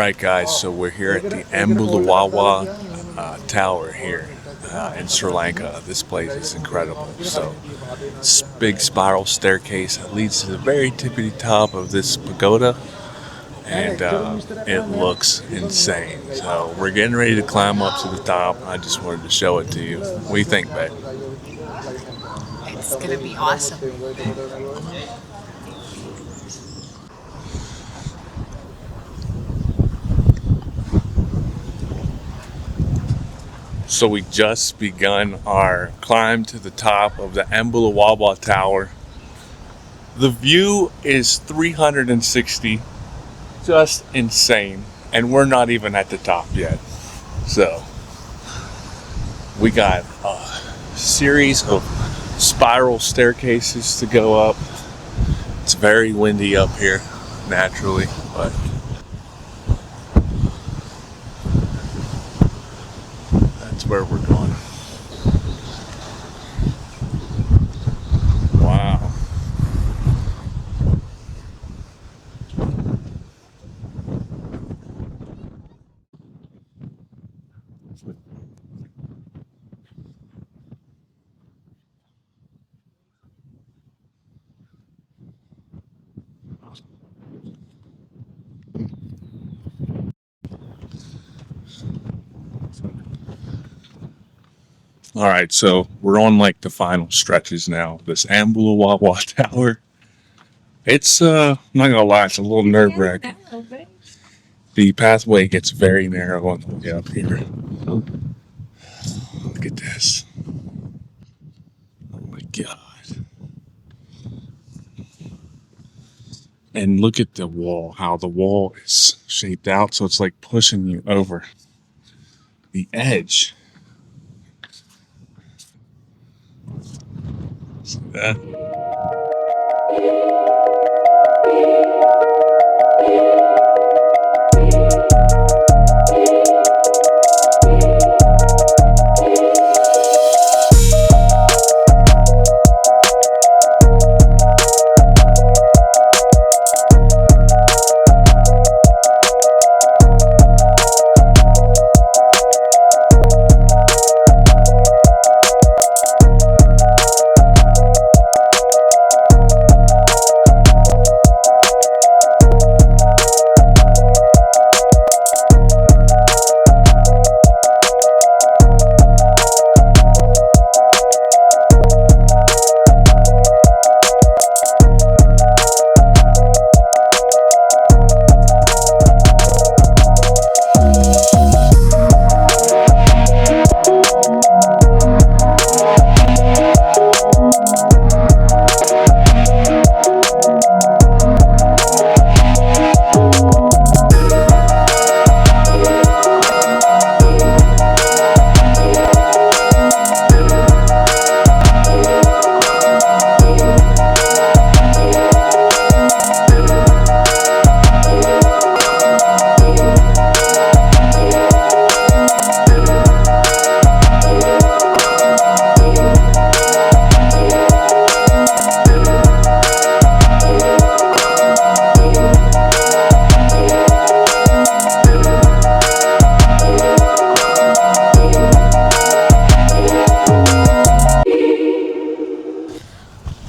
Alright guys, so we're here at the Ambuluwawa Tower here in Sri Lanka. This place is incredible. So, big spiral staircase that leads to the very tippity top of this pagoda, and it looks insane. So we're getting ready to climb up to the top. I just wanted to show it to you. What do you think, babe? It's gonna be awesome. So we just begun our climb to the top of the Ambuluwawa Tower. The view is 360, just insane, and we're not even at the top yet. So we got a series of spiral staircases to go up. It's very windy up here, naturally, but that's where we're going. Wow. All right, so we're on like the final stretches now. This Ambuluwawa Tower. It's I'm not gonna lie, it's a little nerve-wracking. The pathway gets very narrow on the way up here. Look at this. Oh my god. And look at the wall, how the wall is shaped out, so it's like pushing you over the edge. See that?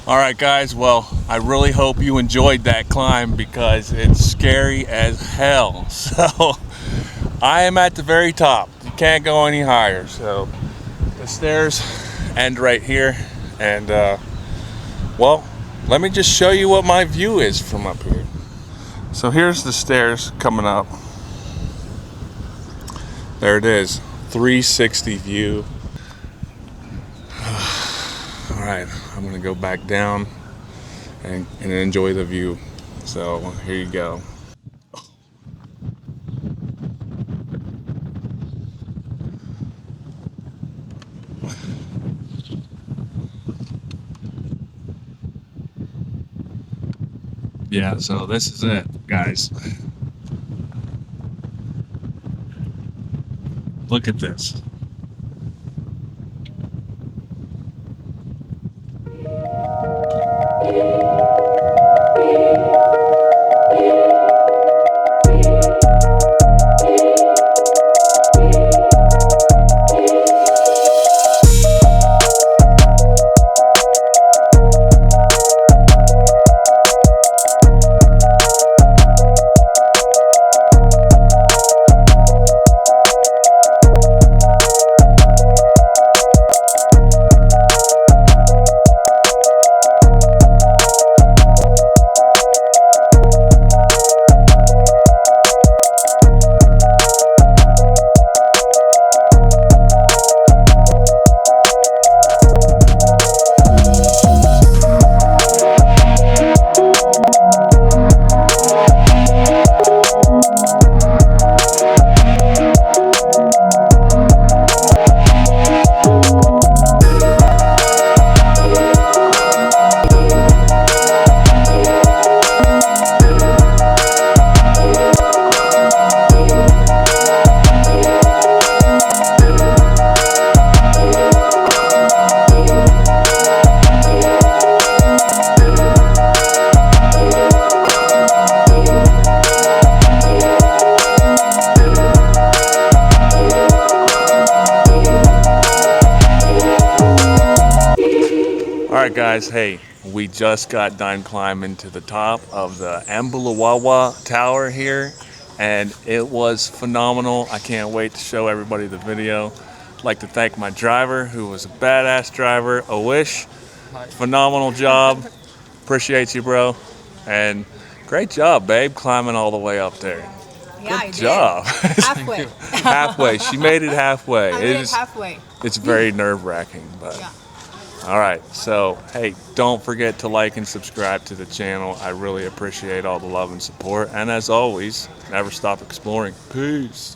Alright guys, well, I really hope you enjoyed that climb because it's scary as hell. So, I am at the very top. You can't go any higher. So, the stairs end right here. And, well, let me just show you what my view is from up here. So, here's the stairs coming up. There it is, 360 view. Alright, I'm gonna go back down and enjoy the view. So here you go. Yeah, so this is it, guys. Look at this. All right, guys. Hey, we just got done climbing to the top of the Ambuluwawa Tower here, and it was phenomenal. I can't wait to show everybody the video. I'd like to thank my driver, who was a badass driver, Awish. Phenomenal job. Appreciate you, bro. And great job, babe, climbing all the way up there. Yeah, I Good did. job. Halfway. Halfway. She made it halfway. I made it halfway. It's very nerve-wracking, but Yeah. all right. So, hey, don't forget to like and subscribe to the channel. I really appreciate all the love and support. And as always, never stop exploring. Peace.